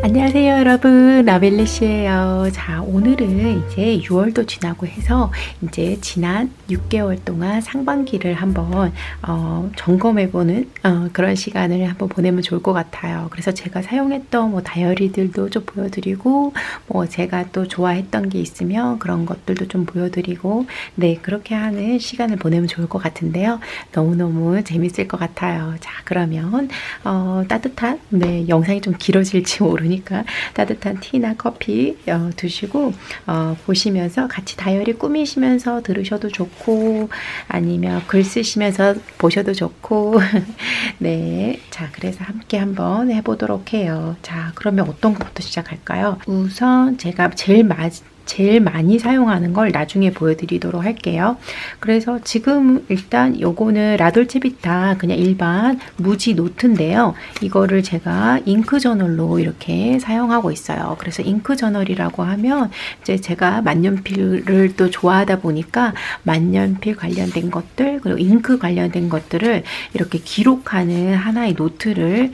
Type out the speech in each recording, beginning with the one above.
안녕하세요 여러분, 라벨리시예요. 자, 오늘은 이제 6월도 지나고 해서 이제 지난 6개월 동안 상반기를 한번 점검해보는 그런 시간을 한번 보내면 좋을 것 같아요. 그래서 제가 사용했던 뭐 다이어리들도 좀 보여드리고, 뭐 제가 또 좋아했던 게 있으면 그런 것들도 좀 보여드리고, 네, 그렇게 하는 시간을 보내면 좋을 것 같은데요. 너무너무 재밌을 것 같아요. 자, 그러면 따뜻한, 네, 영상이 좀 길어질지 모르니까 따뜻한 티나 커피 드시고 보시면서 같이 다이어리 꾸미시면서 들으셔도 좋고, 아니면 글 쓰시면서 보셔도 좋고 네, 자, 그래서 함께 한번 해보도록 해요. 자, 그러면 어떤 것부터 시작할까요? 우선 제가 제일 많이 사용하는 걸 나중에 보여드리도록 할게요. 그래서 지금 일단 요거는 라돌체비타 그냥 일반 무지 노트인데요. 이거를 제가 잉크 저널로 이렇게 사용하고 있어요. 그래서 잉크 저널이라고 하면 이제 제가 만년필을 또 좋아하다 보니까 만년필 관련된 것들 그리고 잉크 관련된 것들을 이렇게 기록하는 하나의 노트를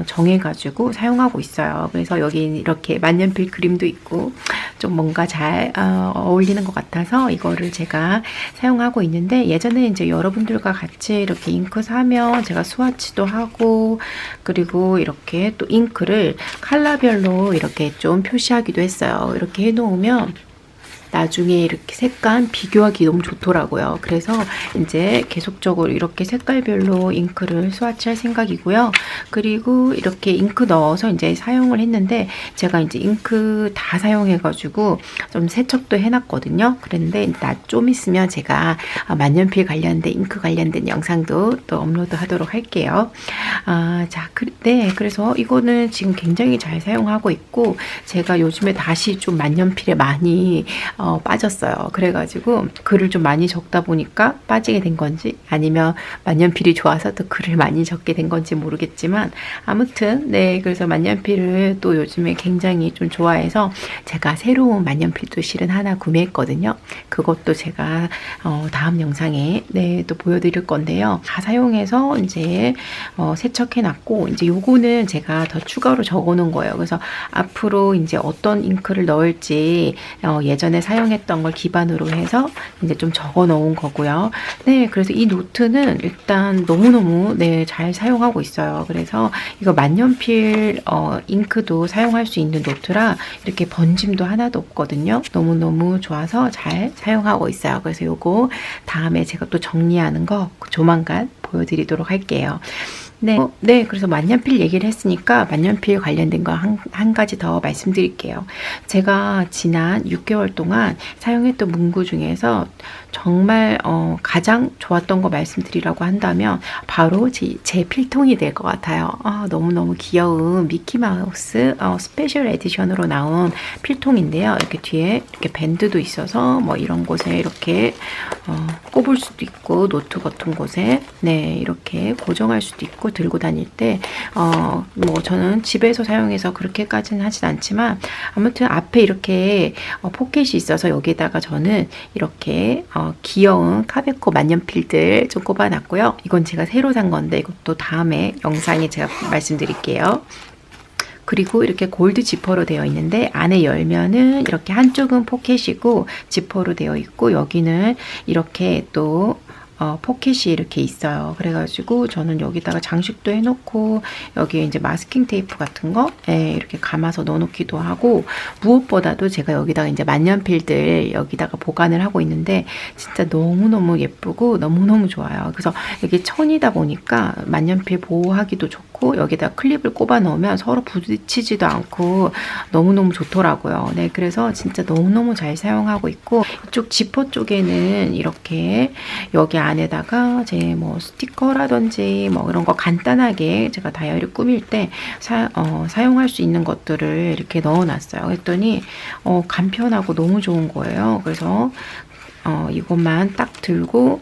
정해가지고 사용하고 있어요. 그래서 여기 이렇게 만년필 그림도 있고 좀 뭔가 잘 어울리는 것 같아서 이거를 제가 사용하고 있는데, 예전에 이제 여러분들과 같이 이렇게 잉크 사면 제가 스와치도 하고, 그리고 이렇게 또 잉크를 컬러별로 이렇게 좀 표시하기도 했어요. 이렇게 해놓으면 나중에 이렇게 색감 비교하기 너무 좋더라고요. 그래서 이제 계속적으로 이렇게 색깔별로 잉크를 스와치할 생각이고요. 그리고 이렇게 잉크 넣어서 이제 사용을 했는데, 제가 이제 잉크 다 사용해가지고 좀 세척도 해놨거든요. 그런데 좀 있으면 제가 만년필 관련된 잉크 관련된 영상도 또 업로드 하도록 할게요. 자, 네, 그래서 이거는 지금 굉장히 잘 사용하고 있고, 제가 요즘에 다시 좀 만년필에 많이 빠졌어요. 그래가지고 글을 좀 많이 적다 보니까 빠지게 된 건지, 아니면 만년필이 좋아서 또 글을 많이 적게 된 건지 모르겠지만, 아무튼 네, 그래서 만년필을 또 요즘에 굉장히 좀 좋아해서 제가 새로운 만년필도 실은 하나 구매했거든요. 그것도 제가 다음 영상에 네, 또 보여드릴 건데요. 다 사용해서 이제 세척해놨고, 이제 요거는 제가 더 추가로 적어놓은 거예요. 그래서 앞으로 이제 어떤 잉크를 넣을지 예전에 사용했던 걸 기반으로 해서 이제 좀 적어 놓은 거고요. 네, 그래서 이 노트는 일단 너무너무 네, 잘 사용하고 있어요. 그래서 이거 만년필 잉크도 사용할 수 있는 노트라 이렇게 번짐도 하나도 없거든요. 너무너무 좋아서 잘 사용하고 있어요. 그래서 요거 다음에 제가 또 정리하는 거 조만간 보여드리도록 할게요. 네, 네, 그래서 만년필 얘기를 했으니까 만년필 관련된 거 한 가지 더 말씀드릴게요. 제가 지난 6개월 동안 사용했던 문구 중에서 정말 가장 좋았던 거 말씀드리라고 한다면 바로 제 필통이 될 것 같아요. 너무너무 귀여운 미키마우스 스페셜 에디션으로 나온 필통인데요. 이렇게 뒤에 이렇게 밴드도 있어서 뭐 이런 곳에 이렇게 꼽을 수도 있고, 노트 같은 곳에 네, 이렇게 고정할 수도 있고, 들고 다닐 때 뭐 저는 집에서 사용해서 그렇게까지는 하진 않지만, 아무튼 앞에 이렇게 포켓이 있어서 여기다가 저는 이렇게 귀여운 카베코 만년필들 좀 꼽아놨고요. 이건 제가 새로 산 건데 이것도 다음에 영상에 제가 말씀드릴게요. 그리고 이렇게 골드 지퍼로 되어 있는데, 안에 열면은 이렇게 한쪽은 포켓이고 지퍼로 되어 있고, 여기는 이렇게 또 포켓이 이렇게 있어요. 그래가지고 저는 여기다가 장식도 해놓고, 여기에 이제 마스킹 테이프 같은 거 이렇게 감아서 넣어놓기도 하고, 무엇보다도 제가 여기다가 이제 만년필들 여기다가 보관을 하고 있는데 진짜 너무너무 예쁘고 너무너무 좋아요. 그래서 이게 천이다 보니까 만년필 보호하기도 좋고, 여기다 클립을 꼽아 넣으면 서로 부딪히지도 않고 너무너무 좋더라고요. 네, 그래서 진짜 너무너무 잘 사용하고 있고, 이쪽 지퍼 쪽에는 이렇게 여기 안에다가 제 뭐 스티커라든지 뭐 이런 거 간단하게 제가 다이어리 꾸밀 때 사용할 수 있는 것들을 이렇게 넣어놨어요. 그랬더니 간편하고 너무 좋은 거예요. 그래서 이것만 딱 들고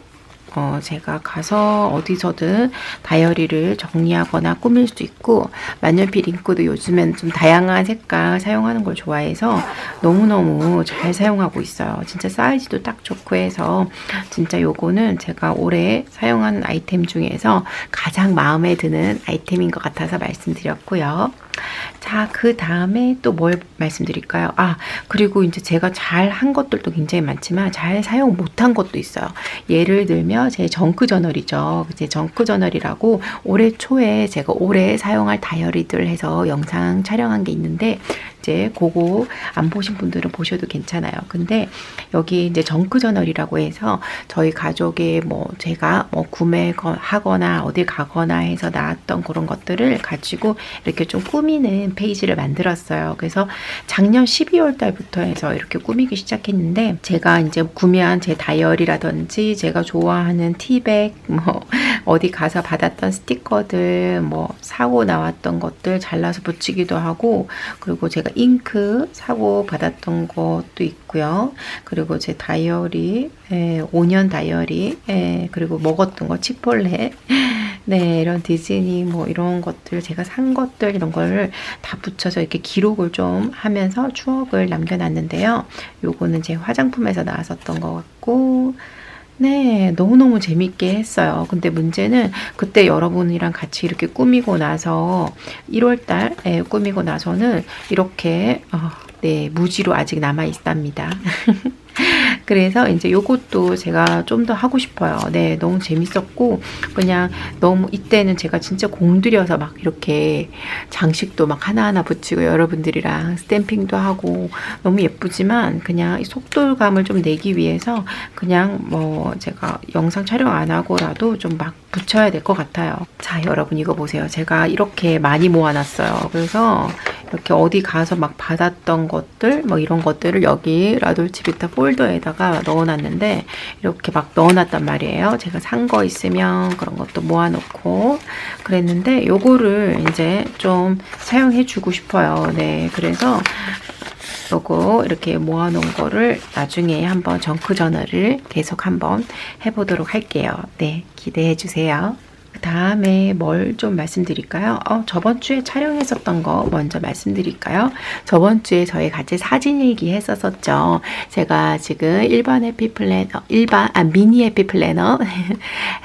제가 가서 어디서든 다이어리를 정리하거나 꾸밀 수 있고, 만년필 잉크도 요즘엔 좀 다양한 색깔 사용하는 걸 좋아해서 너무너무 잘 사용하고 있어요. 진짜 사이즈도 딱 좋고 해서 진짜 요거는 제가 올해 사용하는 아이템 중에서 가장 마음에 드는 아이템인 것 같아서 말씀드렸고요. 자, 자, 그 다음에 또 뭘 말씀드릴까요? 아, 그리고 이제 제가 잘 한 것들도 굉장히 많지만 잘 사용 못한 것도 있어요. 예를 들면 제 정크 저널이죠. 제 정크 저널이라고 올해 초에 제가 올해 사용할 다이어리들 해서 영상 촬영한 게 있는데 이제 그거 안 보신 분들은 보셔도 괜찮아요. 근데 여기 이제 정크 저널이라고 해서 저희 가족의 뭐 제가 뭐 구매하거나 어딜 가거나 해서 나왔던 그런 것들을 가지고 이렇게 좀 꾸미는 페이지를 만들었어요. 그래서 작년 12월 달부터 해서 이렇게 꾸미기 시작했는데 제가 이제 구매한 제 다이어리라든지 제가 좋아하는 티백 뭐 어디 가서 받았던 스티커들 뭐 사고 나왔던 것들 잘라서 붙이기도 하고 그리고 제가 잉크 사고 받았던 것도 있고요. 그리고 제 다이어리 5년 다이어리 그리고 먹었던 거 치폴레 네, 이런 디즈니 뭐 이런 것들 제가 산 것들 이런 걸 다 붙여서 이렇게 기록을 좀 하면서 추억을 남겨놨는데요. 요거는 제 화장품에서 나왔었던 것 같고 네, 너무너무 재밌게 했어요. 근데 문제는 그때 여러분이랑 같이 이렇게 꾸미고 나서 1월 달에 꾸미고 나서는 이렇게 네, 무지로 아직 남아 있답니다. 그래서 이제 요것도 제가 좀 더 하고 싶어요. 네, 너무 재밌었고 그냥 너무 이때는 제가 진짜 공들여서 막 이렇게 장식도 막 하나하나 붙이고 여러분들이랑 스탬핑도 하고 너무 예쁘지만 그냥 속도감을 좀 내기 위해서 그냥 뭐 제가 영상 촬영 안 하고라도 좀 막 붙여야 될 것 같아요. 자, 여러분 이거 보세요. 제가 이렇게 많이 모아놨어요. 그래서 이렇게 어디 가서 막 받았던 것들 뭐 이런 것들을 여기 라돌치비타 폴더에다가 넣어놨는데 이렇게 막 넣어놨단 말이에요. 제가 산 거 있으면 그런 것도 모아놓고 그랬는데 요거를 이제 좀 사용해 주고 싶어요. 네, 그래서 요거 이렇게 모아놓은 거를 나중에 한번 정크 저널을 계속 한번 해보도록 할게요. 네, 기대해 주세요. 그 다음에 뭘 좀 말씀드릴까요? 저번 주에 촬영했었던 거 먼저 말씀드릴까요? 저번 주에 저희 같이 사진 일기 했었었죠. 제가 지금 일반 해피 플래너, 미니 해피 플래너,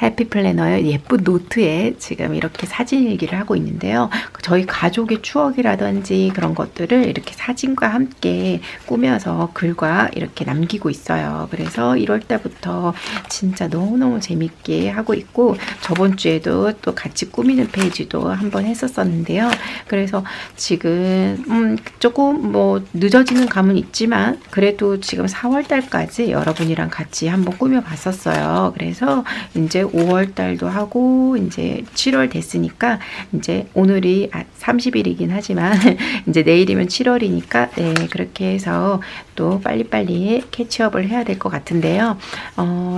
해피 플래너의 예쁜 노트에 지금 이렇게 사진 일기를 하고 있는데요. 저희 가족의 추억이라든지 그런 것들을 이렇게 사진과 함께 꾸며서 글과 이렇게 남기고 있어요. 그래서 1월 달부터 진짜 너무너무 재밌게 하고 있고 저번 주에 또 같이 꾸미는 페이지도 한번 했었었는데요. 그래서 지금 조금 뭐 늦어지는 감은 있지만 그래도 지금 4월 달까지 여러분이랑 같이 한번 꾸며 봤었어요. 그래서 이제 5월 달도 하고 이제 7월 됐으니까 이제 오늘이 30일이긴 하지만 이제 내일이면 7월이니까 네, 그렇게 해서 또 빨리빨리 캐치업을 해야 될 것 같은데요.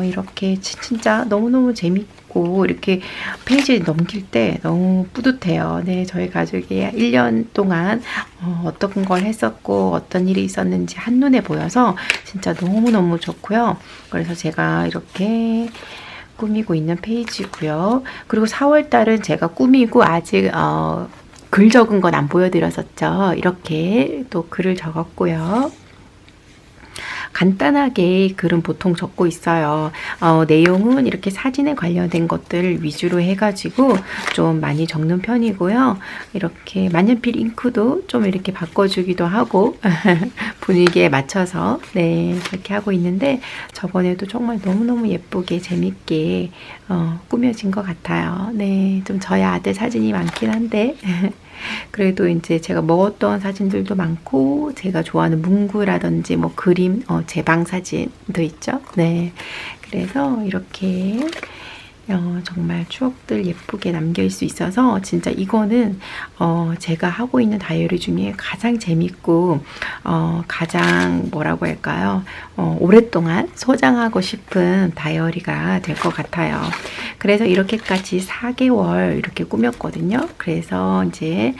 이렇게 진짜 너무너무 재밌고 이렇게 페이지 넘길 때 너무 뿌듯해요. 네, 저희 가족이 1년 동안 어떤 걸 했었고 어떤 일이 있었는지 한눈에 보여서 진짜 너무너무 좋고요. 그래서 제가 이렇게 꾸미고 있는 페이지고요. 그리고 4월 달은 제가 꾸미고 아직 글 적은 건 안 보여드렸었죠. 이렇게 또 글을 적었고요. 간단하게 글은 보통 적고 있어요. 내용은 이렇게 사진에 관련된 것들 위주로 해가지고 좀 많이 적는 편이고요. 이렇게 만년필 잉크도 좀 이렇게 바꿔주기도 하고 분위기에 맞춰서 네, 그렇게 하고 있는데 저번에도 정말 너무너무 예쁘게 재밌게 꾸며진 것 같아요. 네, 좀 저희 아들 사진이 많긴 한데 그래도 이제 제가 먹었던 사진들도 많고 제가 좋아하는 문구라든지 뭐 그림, 제 방 사진도 있죠. 네, 그래서 이렇게 정말 추억들 예쁘게 남길 수 있어서 진짜 이거는 제가 하고 있는 다이어리 중에 가장 재밌고 가장 뭐라고 할까요? 오랫동안 소장하고 싶은 다이어리가 될 것 같아요. 그래서 이렇게까지 4개월 이렇게 꾸몄거든요. 그래서 이제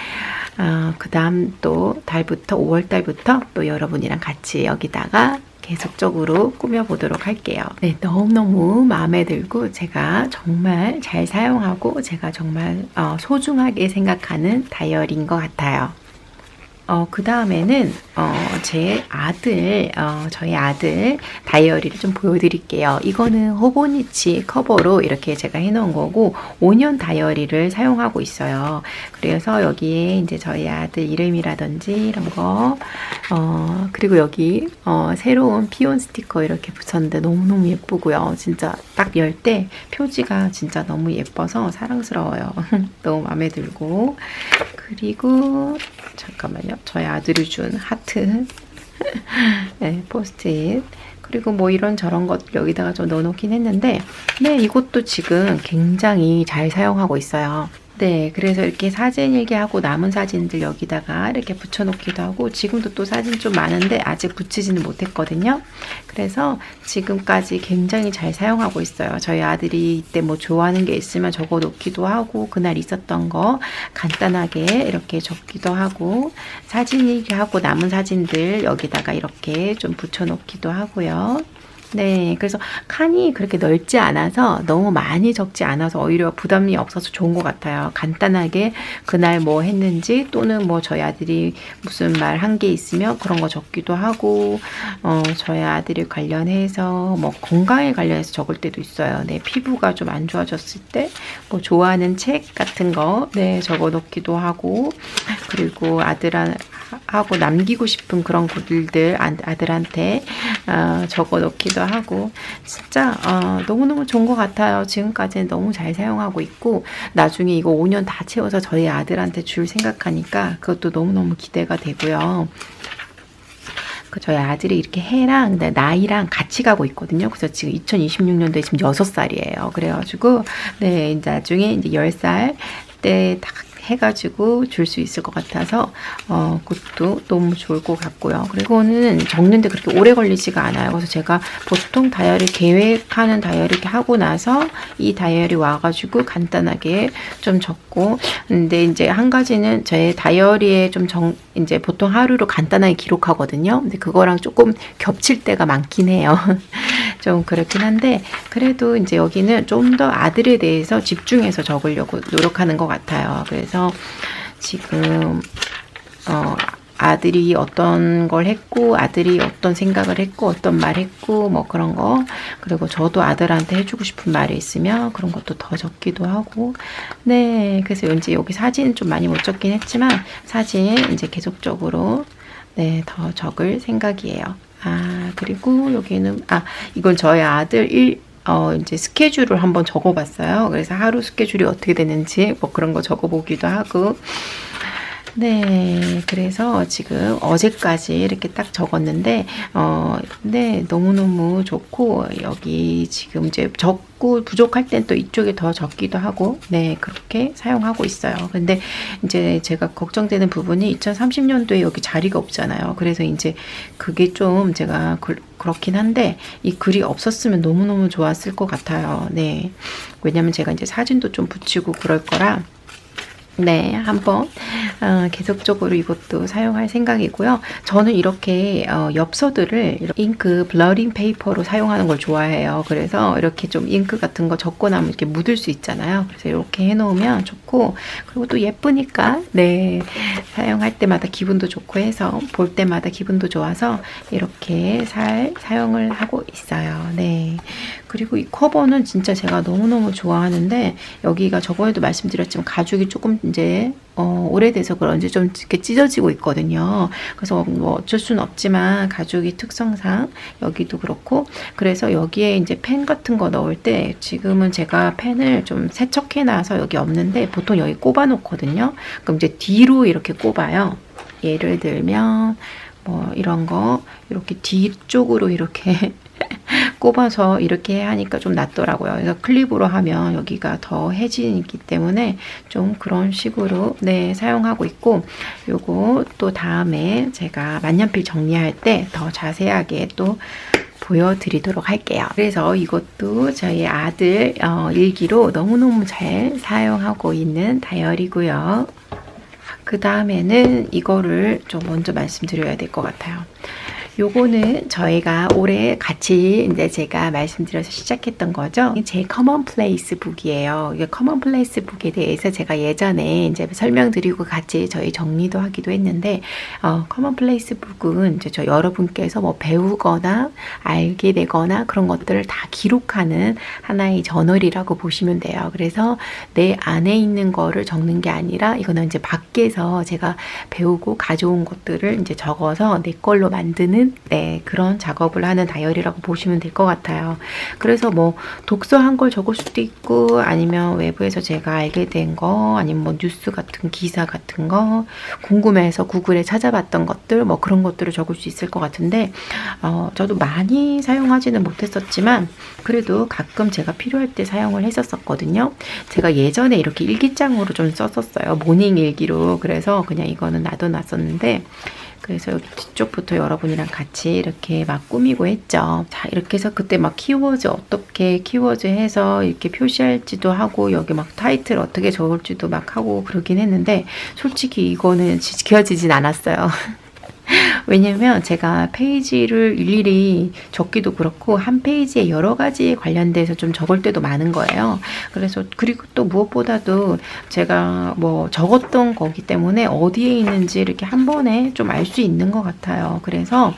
그 다음 또 달부터 5월 달부터 또 여러분이랑 같이 여기다가 계속적으로 꾸며보도록 할게요. 네, 너무너무 마음에 들고 제가 정말 잘 사용하고 제가 정말 소중하게 생각하는 다이어리인 것 같아요. 그 다음에는 제 아들, 저희 아들 다이어리를 좀 보여드릴게요. 이거는 호보니치 커버로 이렇게 제가 해놓은 거고 5년 다이어리를 사용하고 있어요. 그래서 여기에 이제 저희 아들 이름이라든지 이런 거, 그리고 여기 새로운 피온 스티커 이렇게 붙였는데 너무너무 예쁘고요. 진짜 딱 열 때 표지가 진짜 너무 예뻐서 사랑스러워요. 너무 마음에 들고. 그리고 잠깐만요. 저희 아들이 준 하트, 네, 포스트잇. 그리고 뭐 이런저런 것들 여기다가 좀 넣어놓긴 했는데, 네, 이것도 지금 굉장히 잘 사용하고 있어요. 네, 그래서 이렇게 사진 일기하고 남은 사진들 여기다가 이렇게 붙여놓기도 하고, 지금도 또 사진 좀 많은데 아직 붙이지는 못했거든요. 그래서 지금까지 굉장히 잘 사용하고 있어요. 저희 아들이 이때 뭐 좋아하는 게 있으면 적어 놓기도 하고, 그날 있었던 거 간단하게 이렇게 적기도 하고, 사진 일기하고 남은 사진들 여기다가 이렇게 좀 붙여놓기도 하고요. 네, 그래서 칸이 그렇게 넓지 않아서 너무 많이 적지 않아서 오히려 부담이 없어서 좋은 것 같아요. 간단하게 그날 뭐 했는지 또는 뭐 저희 아들이 무슨 말 한 게 있으면 그런 거 적기도 하고, 저희 아들이 관련해서 뭐 건강에 관련해서 적을 때도 있어요. 네, 피부가 좀 안 좋아졌을 때 뭐 좋아하는 책 같은 거 네, 적어 놓기도 하고, 그리고 아들하고 남기고 싶은 그런 글들 아들한테 적어 놓기도 하고, 진짜 너무너무 좋은 것 같아요. 지금까지는 너무 잘 사용하고 있고, 나중에 이거 5년 다 채워서 저희 아들한테 줄 생각하니까 그것도 너무너무 기대가 되고요. 저희 아들이 이렇게 해랑 나이랑 같이 가고 있거든요. 그래서 지금 2026년도에 지금 6살이에요. 그래가지고 네, 나중에 이제 10살 때 딱 해가지고 줄 수 있을 것 같아서 그것도 너무 좋을 것 같고요. 그리고는 적는데 그렇게 오래 걸리지가 않아요. 그래서 제가 보통 다이어리 계획하는 다이어리 이렇게 하고 나서 이 다이어리 와가지고 간단하게 좀 적고, 근데 이제 한 가지는 제 다이어리에 좀 이제 보통 하루로 간단하게 기록하거든요. 근데 그거랑 조금 겹칠 때가 많긴 해요. 좀 그렇긴 한데, 그래도 이제 여기는 좀 더 아들에 대해서 집중해서 적으려고 노력하는 것 같아요. 그래서 지금 아들이 어떤 걸 했고, 아들이 어떤 생각을 했고, 어떤 말 했고, 뭐 그런 거, 그리고 저도 아들한테 해주고 싶은 말이 있으면 그런 것도 더 적기도 하고, 네, 그래서 이제 여기 사진 좀 많이 못 적긴 했지만 사진 이제 계속적으로 네, 더 적을 생각이에요. 그리고 여기는 이건 저희 아들 이제 스케줄을 한번 적어봤어요. 그래서 하루 스케줄이 어떻게 되는지 뭐 그런 거 적어보기도 하고, 네, 그래서 지금 어제까지 이렇게 딱 적었는데, 네, 너무너무 좋고, 여기 지금 이제 적고 부족할 땐 또 이쪽에 더 적기도 하고, 네, 그렇게 사용하고 있어요. 근데 이제 제가 걱정되는 부분이 2030년도에 여기 자리가 없잖아요. 그래서 이제 그게 좀 제가 그렇긴 한데, 이 글이 없었으면 너무너무 좋았을 것 같아요. 네, 왜냐면 제가 이제 사진도 좀 붙이고 그럴 거라, 네, 한번 계속적으로 이것도 사용할 생각이고요. 저는 이렇게 엽서들을 잉크 블러링 페이퍼로 사용하는 걸 좋아해요. 그래서 이렇게 좀 잉크 같은 거 적고 나면 이렇게 묻을 수 있잖아요. 그래서 이렇게 해놓으면 좋고, 그리고 또 예쁘니까 네, 사용할 때마다 기분도 좋고 해서 볼 때마다 기분도 좋아서 이렇게 사용을 하고 있어요. 네. 그리고 이 커버는 진짜 제가 너무너무 좋아하는데, 여기가 저번에도 말씀드렸지만 가죽이 조금 이제 오래돼서 그런지 좀 이렇게 찢어지고 있거든요. 그래서 뭐 어쩔 수는 없지만 가죽이 특성상 여기도 그렇고, 그래서 여기에 이제 펜 같은 거 넣을 때 지금은 제가 펜을 좀 세척해 놔서 여기 없는데 보통 여기 꼽아 놓거든요. 그럼 이제 뒤로 이렇게 꼽아요. 예를 들면 뭐 이런 거 이렇게 뒤쪽으로 이렇게 꼽아서 이렇게 하니까 좀 낫더라고요. 그래서 클립으로 하면 여기가 더 해지기 때문에 좀 그런 식으로 네, 사용하고 있고, 요거 또 다음에 제가 만년필 정리할 때 더 자세하게 또 보여드리도록 할게요. 그래서 이것도 저희 아들 일기로 너무너무 잘 사용하고 있는 다이어리고요. 그 다음에는 이거를 좀 먼저 말씀드려야 될 것 같아요. 요거는 저희가 올해 같이 이제 제가 말씀드려서 시작했던 거죠. 제 커먼플레이스 북이에요. 이게 커먼플레이스 북에 대해서 제가 예전에 이제 설명드리고 같이 저희 정리도 하기도 했는데, 커먼플레이스 북은 이제 저 여러분께서 뭐 배우거나 알게 되거나 그런 것들을 다 기록하는 하나의 저널이라고 보시면 돼요. 그래서 내 안에 있는 거를 적는 게 아니라 이거는 이제 밖에서 제가 배우고 가져온 것들을 이제 적어서 내 걸로 만드는 그런 작업을 하는 다이어리라고 보시면 될 것 같아요. 그래서 뭐 독서한 걸 적을 수도 있고, 아니면 외부에서 제가 알게 된 거, 아니면 뭐 뉴스 같은 기사 같은 거, 궁금해서 구글에 찾아봤던 것들, 뭐 그런 것들을 적을 수 있을 것 같은데, 저도 많이 사용하지는 못했었지만 그래도 가끔 제가 필요할 때 사용을 했었거든요. 제가 예전에 이렇게 일기장으로 좀 썼었어요. 모닝 일기로. 그래서 그냥 이거는 놔뒀는데, 그래서 여기 뒤쪽부터 여러분이랑 같이 이렇게 막 꾸미고 했죠. 자, 이렇게 해서 그때 막 키워드 어떻게 키워드 해서 이렇게 표시할지도 하고, 여기 막 타이틀 어떻게 적을지도 막 하고 그러긴 했는데, 솔직히 이거는 지켜지진 않았어요. 왜냐면 제가 페이지를 일일이 적기도 그렇고 한 페이지에 여러 가지에 관련돼서 좀 적을 때도 많은 거예요. 그래서 그리고 또 무엇보다도 제가 뭐 적었던 거기 때문에 어디에 있는지 이렇게 한 번에 좀 알 수 있는 것 같아요. 그래서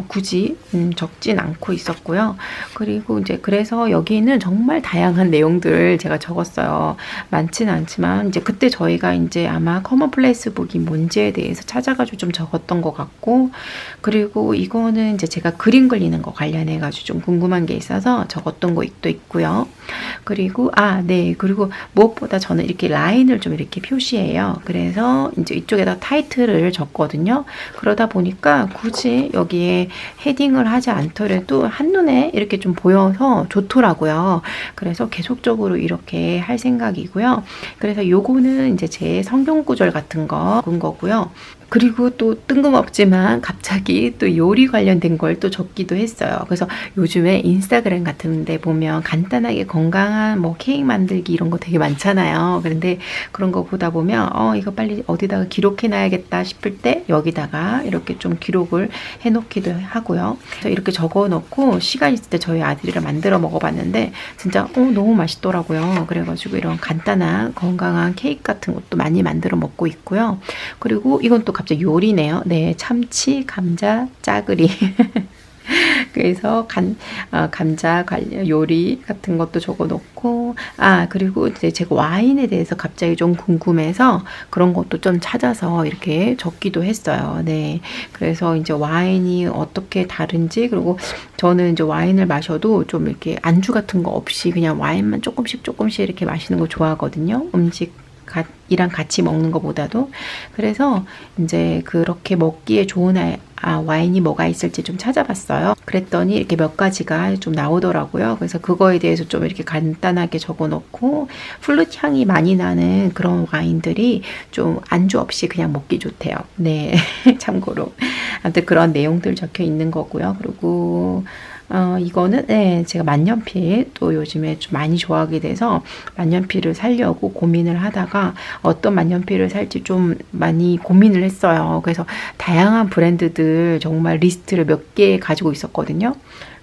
굳이 적진 않고 있었고요. 그리고 이제 그래서 여기는 정말 다양한 내용들을 제가 적었어요. 많지는 않지만 이제 그때 저희가 이제 아마 커먼플레이스 북이 뭔지에 대해서 찾아가지고 좀 적었던 것 같고, 그리고 이거는 이제 제가 그림 그리는 거 관련해 가지고 좀 궁금한 게 있어서 적었던 것도 있고요. 그리고 그리고 무엇보다 저는 이렇게 라인을 좀 이렇게 표시해요. 그래서 이제 이쪽에다 타이틀을 적거든요. 그러다 보니까 굳이 여기에 헤딩을 하지 않더라도 한눈에 이렇게 좀 보여서 좋더라고요. 그래서 계속적으로 이렇게 할 생각이고요. 그래서 요거는 이제 제 성경 구절 같은 거 적은 거고요. 그리고 또 뜬금없지만 갑자기 또 요리 관련된 걸 또 적기도 했어요. 그래서 요즘에 인스타그램 같은 데 보면 간단하게 건강한 뭐 케이크 만들기 이런 거 되게 많잖아요. 그런데 그런 거 보다 보면 이거 빨리 어디다가 기록해 놔야겠다 싶을 때 여기다가 이렇게 좀 기록을 해 놓기도 하고요. 그래서 이렇게 적어 놓고 시간 있을 때 저희 아들이랑 만들어 먹어봤는데 진짜 너무 맛있더라고요. 그래가지고 이런 간단한 건강한 케이크 같은 것도 많이 만들어 먹고 있고요. 그리고 이건 또 갑자기 요리네요. 네, 참치, 감자, 짜글이. 그래서 감자 관련 요리 같은 것도 적어 놓고, 그리고 이제 제가 와인에 대해서 갑자기 좀 궁금해서 그런 것도 좀 찾아서 이렇게 적기도 했어요. 네. 그래서 이제 와인이 어떻게 다른지, 그리고 저는 이제 와인을 마셔도 좀 이렇게 안주 같은 거 없이 그냥 와인만 조금씩 이렇게 마시는 거 좋아하거든요. 이랑 같이 먹는 것보다도. 그래서 이제 그렇게 먹기에 좋은 와인이 뭐가 있을지 좀 찾아봤어요. 그랬더니 이렇게 몇 가지가 좀 나오더라고요. 그래서 그거에 대해서 좀 이렇게 간단하게 적어 놓고, 플룻 향이 많이 나는 그런 와인들이 좀 안주 없이 그냥 먹기 좋대요. 네. 참고로. 아무튼 그런 내용들 적혀 있는 거고요. 그리고 이거는 제가 만년필 또 요즘에 좀 많이 좋아하게 돼서 만년필을 사려고 고민을 하다가 어떤 만년필을 살지 좀 많이 고민을 했어요. 그래서 다양한 브랜드들 정말 리스트를 몇 개 가지고 있었거든요.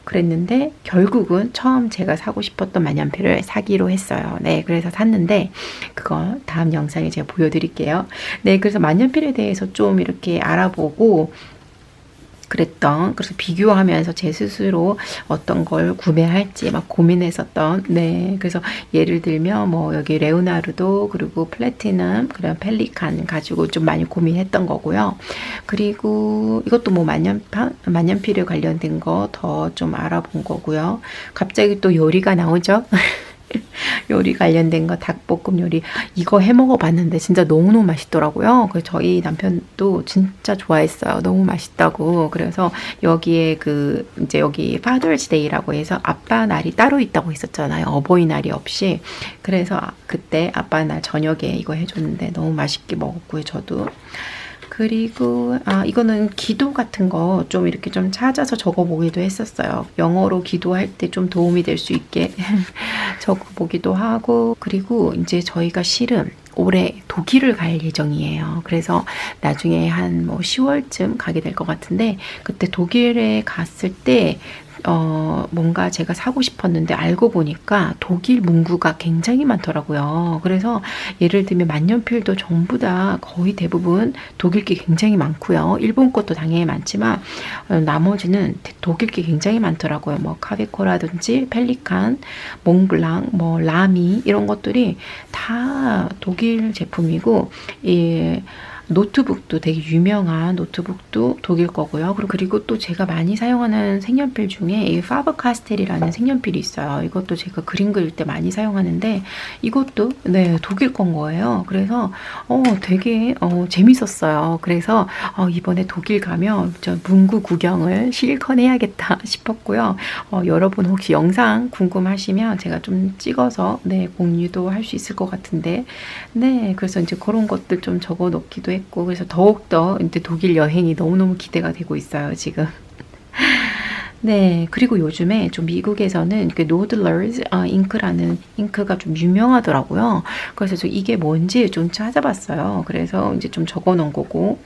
그랬는데 결국은 처음 제가 사고 싶었던 만년필을 사기로 했어요. 네, 그래서 샀는데 그거 다음 영상에 제가 보여드릴게요. 네, 그래서 만년필에 대해서 좀 이렇게 알아보고 그래서 비교하면서 제 스스로 어떤 걸 구매할지 막 고민했었던, 그래서 예를 들면 뭐 여기 레오나르도, 그리고 플래티넘, 그리고 펠리칸 가지고 좀 많이 고민했던 거고요. 그리고 이것도 뭐 만년필에 관련된 거 더 좀 알아본 거고요. 갑자기 또 요리가 나오죠. 요리 관련된 거, 닭볶음 요리 이거 해 먹어봤는데 진짜 너무너무 맛있더라고요. 그래서 저희 남편도 진짜 좋아했어요. 너무 맛있다고. 그래서 여기에 이제 여기 Father's Day라고 해서 아빠 날이 따로 있다고 했었잖아요. 어버이날이 없이. 그래서 그때 아빠 날 저녁에 이거 해줬는데 너무 맛있게 먹었고요. 저도. 그리고 이거는 기도 같은 거 좀 이렇게 좀 찾아서 적어보기도 했었어요. 영어로 기도할 때 좀 도움이 될 수 있게 적어보기도 하고, 그리고 이제 저희가 실은 올해 독일을 갈 예정이에요. 그래서 나중에 한 뭐 10월쯤 가게 될 것 같은데 그때 독일에 갔을 때 뭔가 제가 사고 싶었는데 알고 보니까 독일 문구가 굉장히 많더라고요. 그래서 예를 들면 만년필도 전부 다 거의 대부분 독일 게 굉장히 많고요. 일본 것도 당연히 많지만 나머지는 독일 게 굉장히 많더라고요. 뭐 카베코라든지 펠리칸, 몽블랑, 뭐 라미 이런 것들이 다 독일 제품이고 노트북도 되게 유명한 노트북도 독일 거고요. 그리고 또 제가 많이 사용하는 색연필 중에 이 파버 카스텔이라는 색연필이 있어요. 이것도 제가 그림 그릴 때 많이 사용하는데 이것도 네 독일 건 거예요. 그래서 되게 재밌었어요. 그래서 이번에 독일 가면 저 문구 구경을 실컷 해야겠다 싶었고요. 여러분 혹시 영상 궁금하시면 제가 좀 찍어서 네 공유도 할 수 있을 것 같은데 네 그래서 이제 그런 것들 좀 적어 놓기도 했고 그래서 더욱더 이제 독일 여행이 너무너무 기대가 되고 있어요 지금. 네, 그리고 요즘에 좀 미국에서는 그 노들러즈 잉크라는 잉크가 좀 유명하더라고요. 그래서 저 이게 뭔지 좀 찾아봤어요. 그래서 이제 좀 적어 놓은 거고,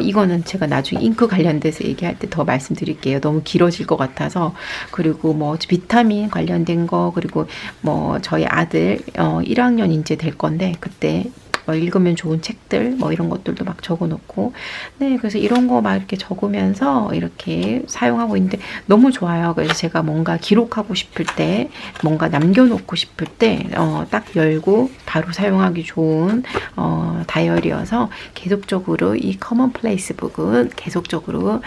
이거는 제가 나중에 잉크 관련돼서 얘기할 때 더 말씀드릴게요. 너무 길어질 것 같아서. 그리고 뭐 비타민 관련된 거, 그리고 뭐 저희 아들 1학년 이제 될 건데 그때 읽으면 좋은 책들 뭐 이런 것들도 막 적어 놓고 네 그래서 이런 거 막 이렇게 적으면서 이렇게 사용하고 있는데 너무 좋아요. 그래서 제가 뭔가 기록하고 싶을 때 뭔가 남겨놓고 싶을 때 딱 열고 바로 사용하기 좋은 다이어리여서 계속적으로 이 커먼플레이스 북은 계속적으로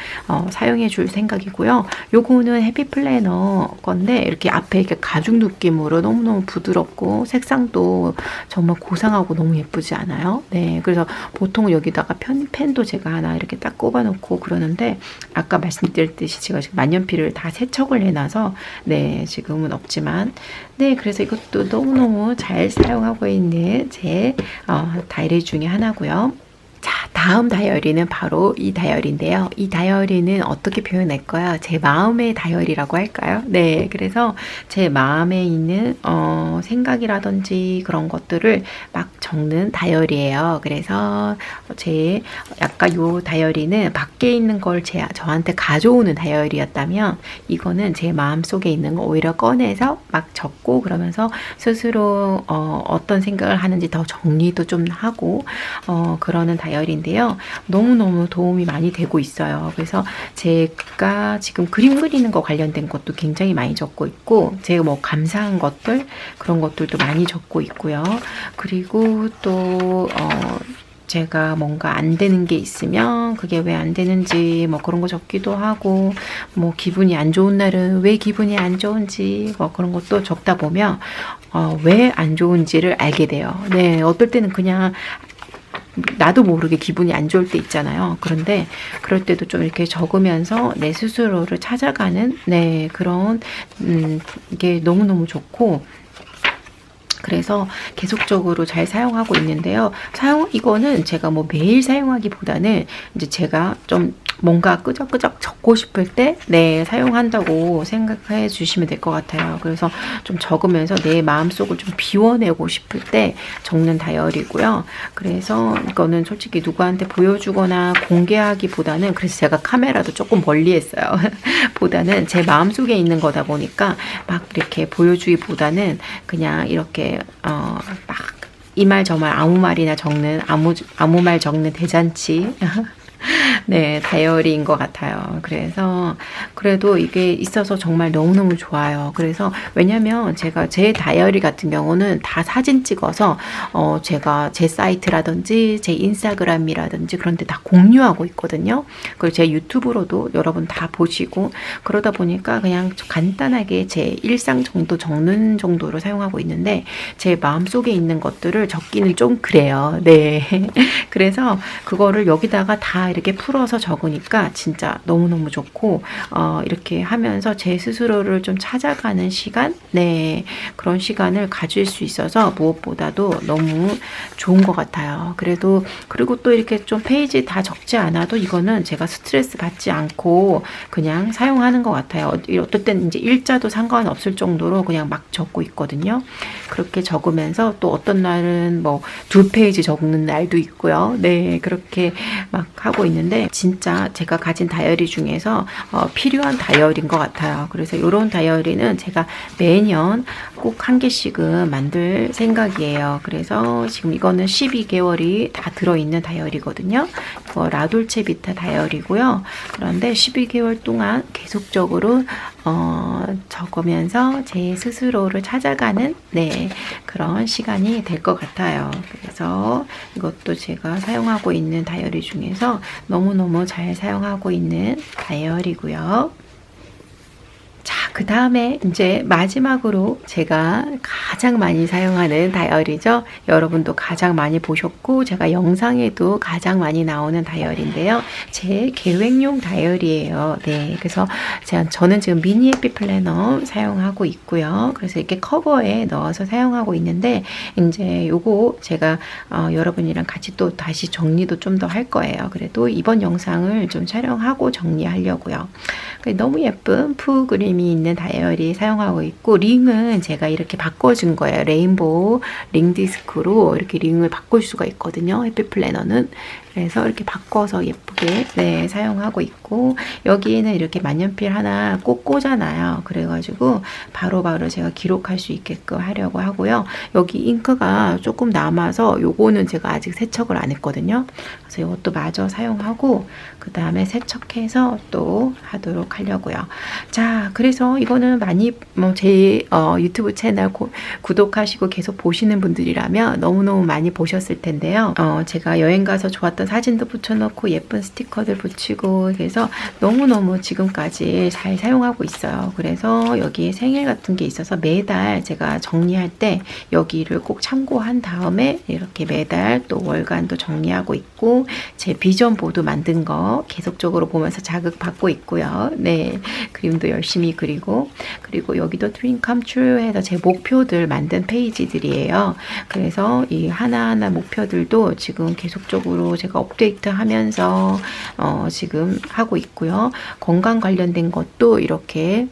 사용해 줄 생각이고요. 요거는 해피플래너 건데 이렇게 앞에 이렇게 가죽 느낌으로 너무너무 부드럽고 색상도 정말 고상하고 너무 예쁘죠. 않아요? 네, 그래서 보통 여기다가 펜도 제가 하나 이렇게 딱 꼽아놓고 그러는데 아까 말씀드렸듯이 제가 지금 만년필을 다 세척을 해놔서 네 지금은 없지만 네 그래서 이것도 너무너무 잘 사용하고 있는 제 다이어리 중에 하나고요. 자, 다음 다이어리는 바로 이 다이어리인데요. 이 다이어리는 어떻게 표현할까요? 제 마음의 다이어리라고 할까요? 네, 그래서 제 마음에 있는 생각이라든지 그런 것들을 막 적는 다이어리예요. 그래서 제 약간 요 다이어리는 밖에 있는 걸 저한테 가져오는 다이어리였다면 이거는 제 마음속에 있는 거 오히려 꺼내서 막 적고 그러면서 스스로 어떤 생각을 하는지 더 정리도 좀 하고 그러는 다이어리인데요. 너무너무 도움이 많이 되고 있어요. 그래서 제가 지금 그림 그리는 거 관련된 것도 굉장히 많이 적고 있고 제가 뭐 감사한 것들 그런 것들도 많이 적고 있고요. 그리고 또 제가 뭔가 안 되는 게 있으면 그게 왜 안 되는지 뭐 그런 거 적기도 하고 뭐 기분이 안 좋은 날은 왜 기분이 안 좋은지 뭐 그런 것도 적다 보면 왜 안 좋은지를 알게 돼요. 네, 어떨 때는 그냥 나도 모르게 기분이 안 좋을 때 있잖아요. 그런데 그럴 때도 좀 이렇게 적으면서 내 스스로를 찾아가는 네 그런 이게 너무너무 좋고 그래서 계속적으로 잘 사용하고 있는데요. 이거는 제가 뭐 매일 사용하기보다는 이제 제가 좀 뭔가 끄적끄적 적고 싶을 때 네, 사용한다고 생각해 주시면 될 것 같아요. 그래서 좀 적으면서 내 마음속을 좀 비워내고 싶을 때 적는 다이어리고요. 그래서 이거는 솔직히 누구한테 보여주거나 공개하기보다는 그래서 제가 카메라도 조금 멀리 했어요. 보다는 제 마음속에 있는 거다 보니까 막 이렇게 보여주기보다는 그냥 이렇게 막 이 말 저 말 아무 말이나 적는 아무 말 적는 대잔치 네, 다이어리인 것 같아요. 그래서 그래도 이게 있어서 정말 너무너무 좋아요. 그래서 왜냐면 제가 제 다이어리 같은 경우는 다 사진 찍어서 제가 제 사이트라든지 제 인스타그램이라든지 그런 데 다 공유하고 있거든요. 그리고 제 유튜브로도 여러분 다 보시고 그러다 보니까 그냥 간단하게 제 일상 정도 적는 정도로 사용하고 있는데 제 마음속에 있는 것들을 적기는 좀 그래요. 네. 그래서 그거를 여기다가 다 이렇게 풀어서 적으니까 진짜 너무너무 좋고, 이렇게 하면서 제 스스로를 좀 찾아가는 시간? 네, 그런 시간을 가질 수 있어서 무엇보다도 너무 좋은 것 같아요. 그리고 또 이렇게 좀 페이지 다 적지 않아도 이거는 제가 스트레스 받지 않고 그냥 사용하는 것 같아요. 어떨 땐 이제 일자도 상관없을 정도로 그냥 막 적고 있거든요. 그렇게 적으면서 또 어떤 날은 뭐 2페이지 적는 날도 있고요. 네, 그렇게 막 하고 있는데 진짜 제가 가진 다이어리 중에서 필요한 다이어리인 것 같아요. 그래서 이런 다이어리는 제가 매년 꼭 한 개씩은 만들 생각이에요. 그래서 지금 이거는 12개월이 다 들어있는 다이어리거든요. 라돌체 비타 다이어리고요. 그런데 12개월 동안 계속적으로 적으면서 제 스스로를 찾아가는 네, 그런 시간이 될 것 같아요. 그래서 이것도 제가 사용하고 있는 다이어리 중에서 너무너무 잘 사용하고 있는 다이어리고요. 자, 그 다음에 이제 마지막으로 제가 가장 많이 사용하는 다이어리죠. 여러분도 가장 많이 보셨고 제가 영상에도 가장 많이 나오는 다이어리인데요. 제 계획용 다이어리예요. 네, 그래서 저는 지금 미니 해피 플래너 사용하고 있고요. 그래서 이렇게 커버에 넣어서 사용하고 있는데 이제 요거 제가 여러분이랑 같이 또 다시 정리도 좀 더 할 거예요. 그래도 이번 영상을 좀 촬영하고 정리하려고요. 너무 예쁜 푸 그림이 있는 다이어리 사용하고 있고, 링은 제가 이렇게 바꿔준 거예요. 레인보우 링 디스크로 이렇게 링을 바꿀 수가 있거든요. 해피 플래너는. 그래서 이렇게 바꿔서 예쁘게 네, 사용하고 있고, 여기에는 이렇게 만년필 하나 꼭 꽂아놔요. 그래가지고 바로바로 제가 기록할 수 있게끔 하려고 하고요. 여기 잉크가 조금 남아서 요거는 제가 아직 세척을 안 했거든요. 그래서 이것도 마저 사용하고 그 다음에 세척해서 또 하도록 하려고요. 자, 그래서 이거는 많이 제 유튜브 채널 구독하시고 계속 보시는 분들이라면 너무너무 많이 보셨을 텐데요. 제가 여행 가서 좋았던 사진도 붙여놓고 예쁜 스티커들 붙이고, 그래서 너무너무 지금까지 잘 사용하고 있어요. 그래서 여기에 생일 같은 게 있어서 매달 제가 정리할 때 여기를 꼭 참고한 다음에 이렇게 매달 또 월간도 정리하고 있고, 제 비전 보드 만든 거 계속적으로 보면서 자극받고 있고요. 네, 그림도 열심히 그리고 여기도 Dream Come True 해서 제 목표들 만든 페이지들이에요. 그래서 이 하나하나 목표들도 지금 계속적으로 제가 업데이트 하면서 지금 하고 있고요. 건강 관련된 것도 이렇게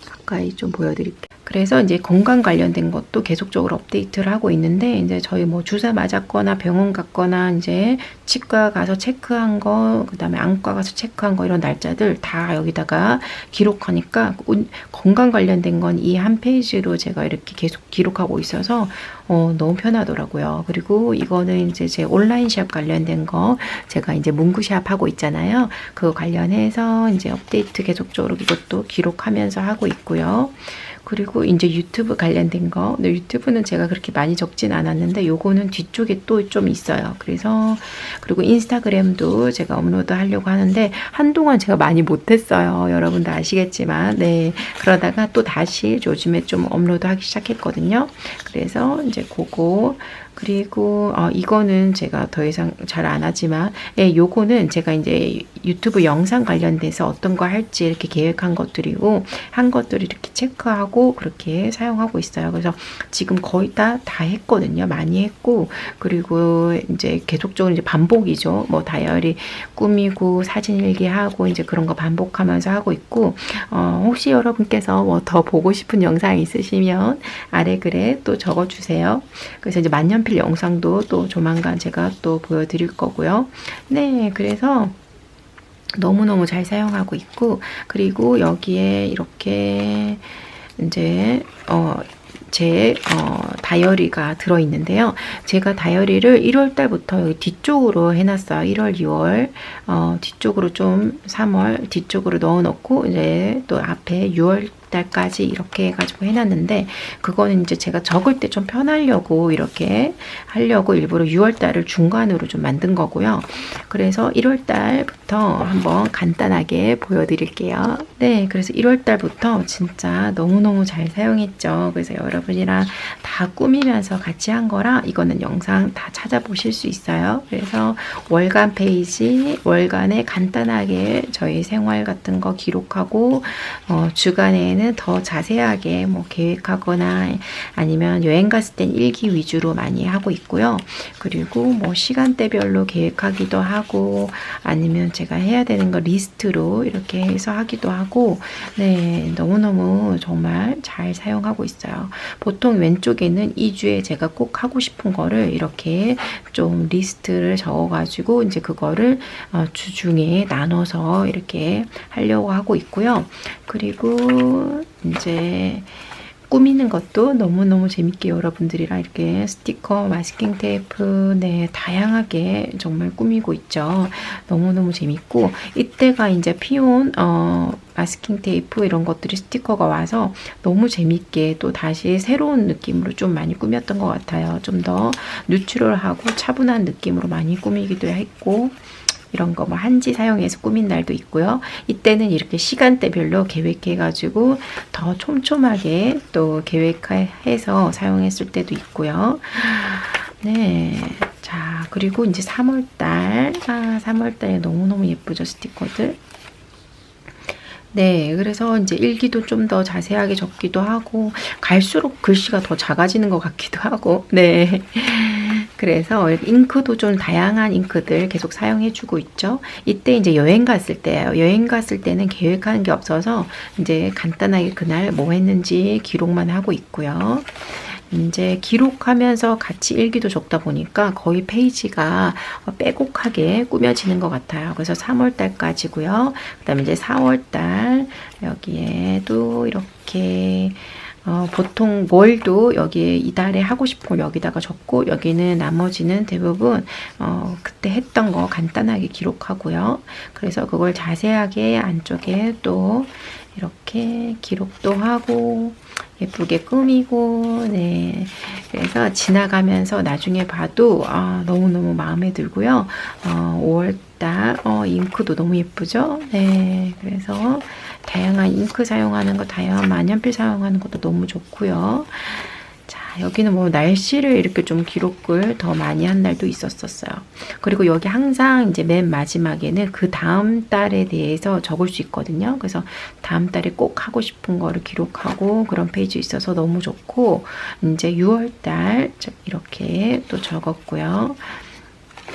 가까이 좀 보여드릴게요. 그래서 이제 건강 관련된 것도 계속적으로 업데이트를 하고 있는데, 이제 저희 뭐 주사 맞았거나 병원 갔거나 이제 치과 가서 체크한 거, 그 다음에 안과 가서 체크한 거, 이런 날짜들 다 여기다가 기록하니까 건강 관련된 건 이 한 페이지로 제가 이렇게 계속 기록하고 있어서 너무 편하더라고요. 그리고 이거는 이제 제 온라인 샵 관련된 거, 제가 이제 문구샵 하고 있잖아요. 그거 관련해서 이제 업데이트 계속적으로 이것도 기록하면서 하고 있고요. 그리고 이제 유튜브 관련된 거, 근데 유튜브는 제가 그렇게 많이 적진 않았는데 요거는 뒤쪽에 또 좀 있어요. 그리고 인스타그램도 제가 업로드 하려고 하는데 한동안 제가 많이 못했어요. 여러분도 아시겠지만, 네, 그러다가 또 다시 요즘에 좀 업로드 하기 시작했거든요. 그래서 이제 그거, 그리고 이거는 제가 더 이상 잘 안 하지만, 예, 요거는 제가 이제 유튜브 영상 관련돼서 어떤 거 할지 이렇게 계획한 것들이고, 한 것들을 이렇게 체크하고 그렇게 사용하고 있어요. 그래서 지금 거의 다 했거든요. 많이 했고, 그리고 이제 계속적으로 이제 반복이죠. 뭐 다이어리 꾸미고 사진 일기하고 이제 그런 거 반복하면서 하고 있고, 혹시 여러분께서 뭐 더 보고 싶은 영상 있으시면 아래 글에 또 적어주세요. 그래서 이제 만년필 영상도 또 조만간 제가 또 보여드릴 거고요. 네, 그래서 너무너무 잘 사용하고 있고, 그리고 여기에 이렇게 이제 제 다이어리가 들어있는데요. 제가 다이어리를 1월 달부터 여기 뒤쪽으로 해놨어요. 1월, 2월 뒤쪽으로 좀 3월 뒤쪽으로 넣어놓고 이제 또 앞에 6월 달까지 이렇게 해가지고 해놨는데, 그거는 이제 제가 적을 때 좀 편하려고 이렇게 하려고 일부러 6월 달을 중간으로 좀 만든 거고요. 그래서 1월 달부터 한번 간단하게 보여드릴게요. 네, 그래서 1월 달부터 진짜 너무너무 잘 사용했죠. 그래서 여러분이랑 다 꾸미면서 같이 한 거라 이거는 영상 다 찾아보실 수 있어요. 그래서 월간 페이지, 월간에 간단하게 저희 생활 같은 거 기록하고 주간에는 더 자세하게 뭐 계획하거나 아니면 여행 갔을 땐 일기 위주로 많이 하고 있고요. 그리고 뭐 시간대별로 계획하기도 하고 아니면 제가 해야 되는 거 리스트로 이렇게 해서 하기도 하고 네, 너무너무 정말 잘 사용하고 있어요. 보통 왼쪽에는 2주에 제가 꼭 하고 싶은 거를 이렇게 좀 리스트를 적어가지고 이제 그거를 주중에 나눠서 이렇게 하려고 하고 있고요. 그리고 이제 꾸미는 것도 너무너무 재밌게 여러분들이랑 이렇게 스티커, 마스킹 테이프, 네, 다양하게 정말 꾸미고 있죠. 너무너무 재밌고, 이때가 이제 피온, 마스킹 테이프 이런 것들이 스티커가 와서 너무 재밌게 또 다시 새로운 느낌으로 좀 많이 꾸몄던 것 같아요. 좀 더 뉴트럴하고 차분한 느낌으로 많이 꾸미기도 했고, 이런 거 뭐 한지 사용해서 꾸민 날도 있고요. 이때는 이렇게 시간대별로 계획해가지고 더 촘촘하게 또 계획해서 사용했을 때도 있고요. 네. 자, 그리고 이제 3월달. 3월달에 너무너무 예쁘죠, 스티커들. 네, 그래서 이제 일기도 좀 더 자세하게 적기도 하고, 갈수록 글씨가 더 작아지는 것 같기도 하고, 네. 그래서 잉크도 좀 다양한 잉크들 계속 사용해주고 있죠. 이때 이제 여행 갔을 때예요. 여행 갔을 때는 계획하는 게 없어서 이제 간단하게 그날 뭐 했는지 기록만 하고 있고요. 이제 기록하면서 같이 일기도 적다 보니까 거의 페이지가 빼곡하게 꾸며지는 것 같아요. 그래서 3월달까지고요. 그 다음에 이제 4월달 여기에도 이렇게 보통 뭘도 여기에 이달에 하고 싶은 걸 여기다가 적고 여기는 나머지는 대부분 그때 했던 거 간단하게 기록하고요. 그래서 그걸 자세하게 안쪽에 또 이렇게 기록도 하고 예쁘게 꾸미고 네 그래서 지나가면서 나중에 봐도 너무너무 마음에 들고요. 5월달 잉크도 너무 예쁘죠. 네 그래서 다양한 잉크 사용하는 거 다양한 만년필 사용하는 것도 너무 좋고요. 자 여기는 뭐 날씨를 이렇게 좀 기록을 더 많이 한 날도 있었어요. 그리고 여기 항상 이제 맨 마지막에는 그 다음 달에 대해서 적을 수 있거든요. 그래서 다음 달에 꼭 하고 싶은 거를 기록하고 그런 페이지 있어서 너무 좋고 이제 6월 달 이렇게 또 적었고요.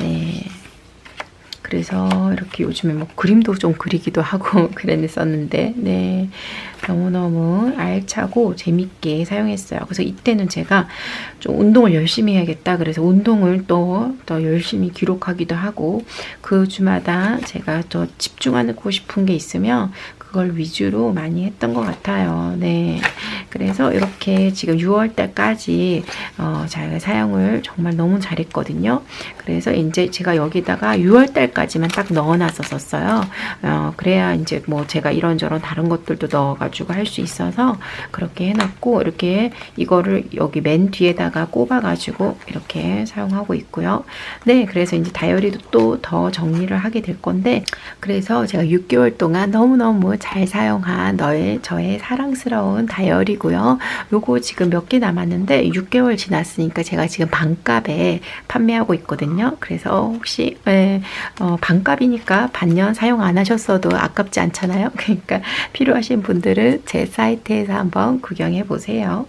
네. 그래서 이렇게 요즘에 뭐 그림도 좀 그리기도 하고 그랬었는데 네 너무너무 알차고 재밌게 사용했어요. 그래서 이때는 제가 좀 운동을 열심히 해야겠다 그래서 운동을 또 열심히 기록하기도 하고 그 주마다 제가 더 집중하고 싶은 게 있으면 그걸 위주로 많이 했던 것 같아요. 네. 그래서 이렇게 지금 6월달까지 잘 사용을 정말 너무 잘했거든요. 그래서 이제 제가 여기다가 6월달까지만 딱 넣어놨었어요. 그래야 이제 뭐 제가 이런저런 다른 것들도 넣어가지고 할 수 있어서 그렇게 해놨고 이렇게 이거를 여기 맨 뒤에다가 꼽아가지고 이렇게 사용하고 있고요. 네, 그래서 이제 다이어리도 또 더 정리를 하게 될 건데 그래서 제가 6개월 동안 너무너무 잘 사용한 저의 사랑스러운 다이어리고요. 요거 지금 몇 개 남았는데 6개월 지났으니까 제가 지금 반값에 판매하고 있거든요. 그래서 혹시 반값이니까 반년 사용 안 하셨어도 아깝지 않잖아요. 그러니까 필요하신 분들은 제 사이트에서 한번 구경해 보세요.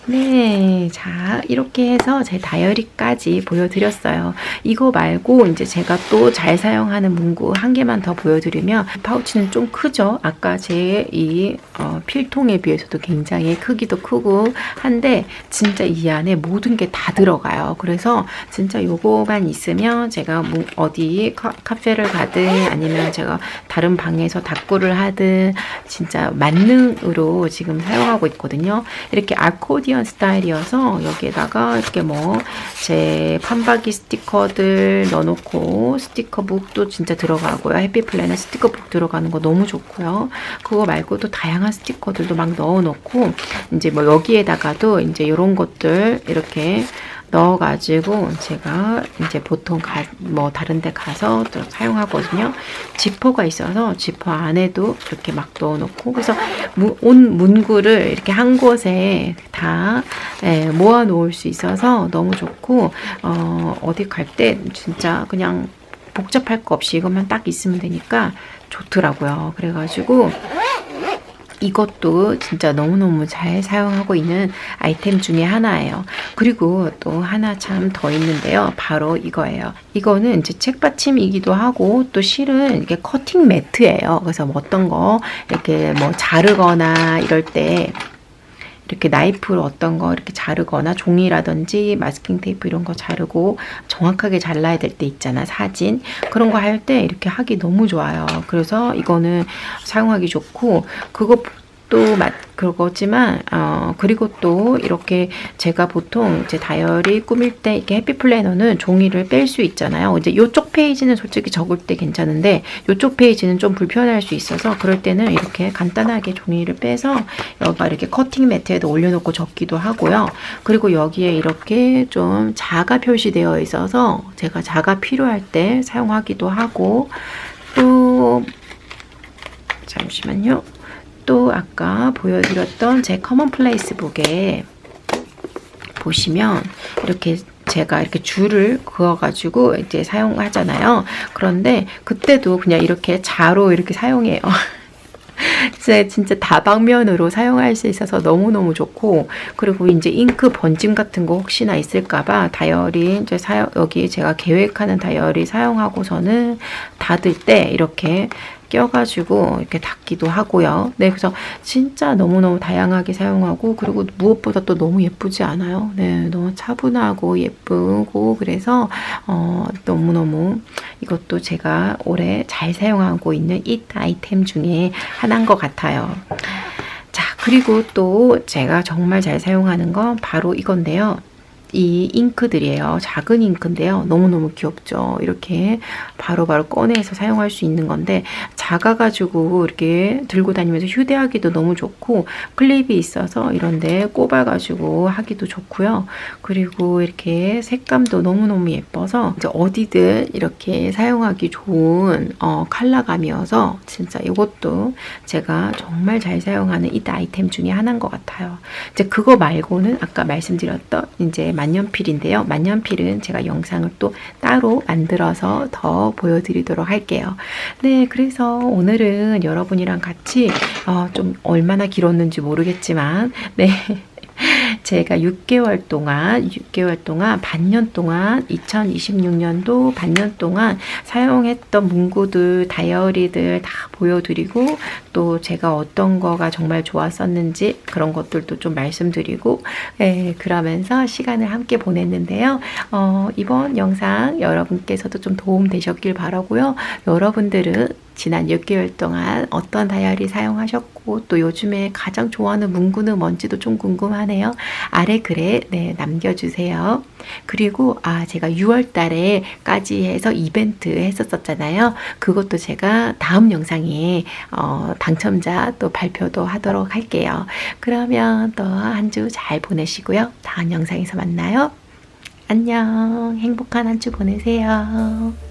네, 자 이렇게 해서 제 다이어리까지 보여드렸어요. 이거 말고 이제 제가 또 잘 사용하는 문구 한 개만 더 보여드리면 파우치는 좀 크죠. 아까 제 이 필통에 비해서도 굉장히 크기도 크고 한데 진짜 이 안에 모든 게 다 들어가요. 그래서 진짜 요거만 있으면 제가 뭐 어디 카페를 가든 아니면 제가 다른 방에서 닦고를 하든 진짜 만능으로 지금 사용하고 있거든요. 이렇게 아코디언 스타일이어서 여기에다가 이렇게 뭐 제 판박이 스티커들 넣어놓고 스티커북도 진짜 들어가고요. 해피플래닛 스티커북 들어가는 거 너무 좋고요. 그거 말고도 다양한 스티커들도 막 넣어놓고 이제 뭐 여기에다가도 이제 이런 것들 이렇게 넣어가지고 제가 이제 보통 뭐 다른 데 가서 또 사용하거든요. 지퍼가 있어서 지퍼 안에도 이렇게 막 넣어놓고, 그래서 온 문구를 이렇게 한 곳에 다 모아 놓을 수 있어서 너무 좋고, 어디 갈 때 진짜 그냥 복잡할 거 없이 이것만 딱 있으면 되니까 좋더라고요. 그래가지고 이것도 진짜 너무너무 잘 사용하고 있는 아이템 중에 하나예요. 그리고 또 하나 참 더 있는데요. 바로 이거예요. 이거는 이제 책받침이기도 하고 또 실은 이게 커팅 매트예요. 그래서 뭐 어떤 거 이렇게 뭐 자르거나 이럴 때 이렇게 나이프로 어떤 거 이렇게 자르거나 종이라든지 마스킹 테이프 이런 거 자르고 정확하게 잘라야 될 때 있잖아, 사진. 그런 거 할 때 이렇게 하기 너무 좋아요. 그래서 이거는 사용하기 좋고, 그것도 그거지만 그리고 또 이렇게 제가 보통 이제 다이어리 꾸밀 때 이렇게 해피 플래너는 종이를 뺄 수 있잖아요. 이제 요쪽 페이지는 솔직히 적을 때 괜찮은데 요쪽 페이지는 좀 불편할 수 있어서 그럴 때는 이렇게 간단하게 종이를 빼서 여기가 이렇게 커팅 매트에도 올려놓고 적기도 하고요. 그리고 여기에 이렇게 좀 자가 표시되어 있어서 제가 자가 필요할 때 사용하기도 하고, 또 잠시만요. 또 아까 보여드렸던 제 커먼플레이스 북에 보시면 이렇게 제가 이렇게 줄을 그어가지고 이제 사용하잖아요. 그런데 그때도 그냥 이렇게 자로 이렇게 사용해요. 진짜 다방면으로 사용할 수 있어서 너무너무 좋고, 그리고 이제 잉크 번짐 같은 거 혹시나 있을까봐 다이어리 이제 여기 제가 계획하는 다이어리 사용하고서는 닫을 때 이렇게 껴가지고 이렇게 닫기도 하고요. 네, 그래서 진짜 너무너무 다양하게 사용하고, 그리고 무엇보다 또 너무 예쁘지 않아요? 네, 너무 차분하고 예쁘고, 그래서 너무너무 이것도 제가 올해 잘 사용하고 있는 이 아이템 중에 하나인 것 같아요. 자, 그리고 또 제가 정말 잘 사용하는 건 바로 이건데요. 이 잉크들이에요. 작은 잉크인데요. 너무너무 귀엽죠. 이렇게 바로바로 꺼내서 사용할 수 있는 건데, 작아가지고 이렇게 들고 다니면서 휴대하기도 너무 좋고, 클립이 있어서 이런데 꼽아가지고 하기도 좋고요. 그리고 이렇게 색감도 너무너무 예뻐서 이제 어디든 이렇게 사용하기 좋은 컬러감이어서 진짜 이것도 제가 정말 잘 사용하는 이 아이템 중에 하나인 것 같아요. 이제 그거 말고는 아까 말씀드렸던 이제 만년필인데요. 만년필은 제가 영상을 또 따로 만들어서 더 보여드리도록 할게요. 네, 그래서 오늘은 여러분이랑 같이 좀 얼마나 길었는지 모르겠지만, 네. 제가 6개월 동안, 반년 동안, 2026년도 반년 동안 사용했던 문구들, 다이어리들 다 보여드리고, 또 제가 어떤 거가 정말 좋았었는지 그런 것들도 좀 말씀드리고, 그러면서 시간을 함께 보냈는데요. 이번 영상 여러분께서도 좀 도움 되셨길 바라고요. 여러분들은 지난 6개월 동안 어떤 다이어리 사용하셨고, 또 요즘에 가장 좋아하는 문구는 뭔지도 좀 궁금하네요. 아래 글에 남겨주세요. 그리고 제가 6월 달에까지 해서 이벤트 했었잖아요. 그것도 제가 다음 영상에 당첨자 또 발표도 하도록 할게요. 그러면 또 한 주 잘 보내시고요. 다음 영상에서 만나요. 안녕. 행복한 한 주 보내세요.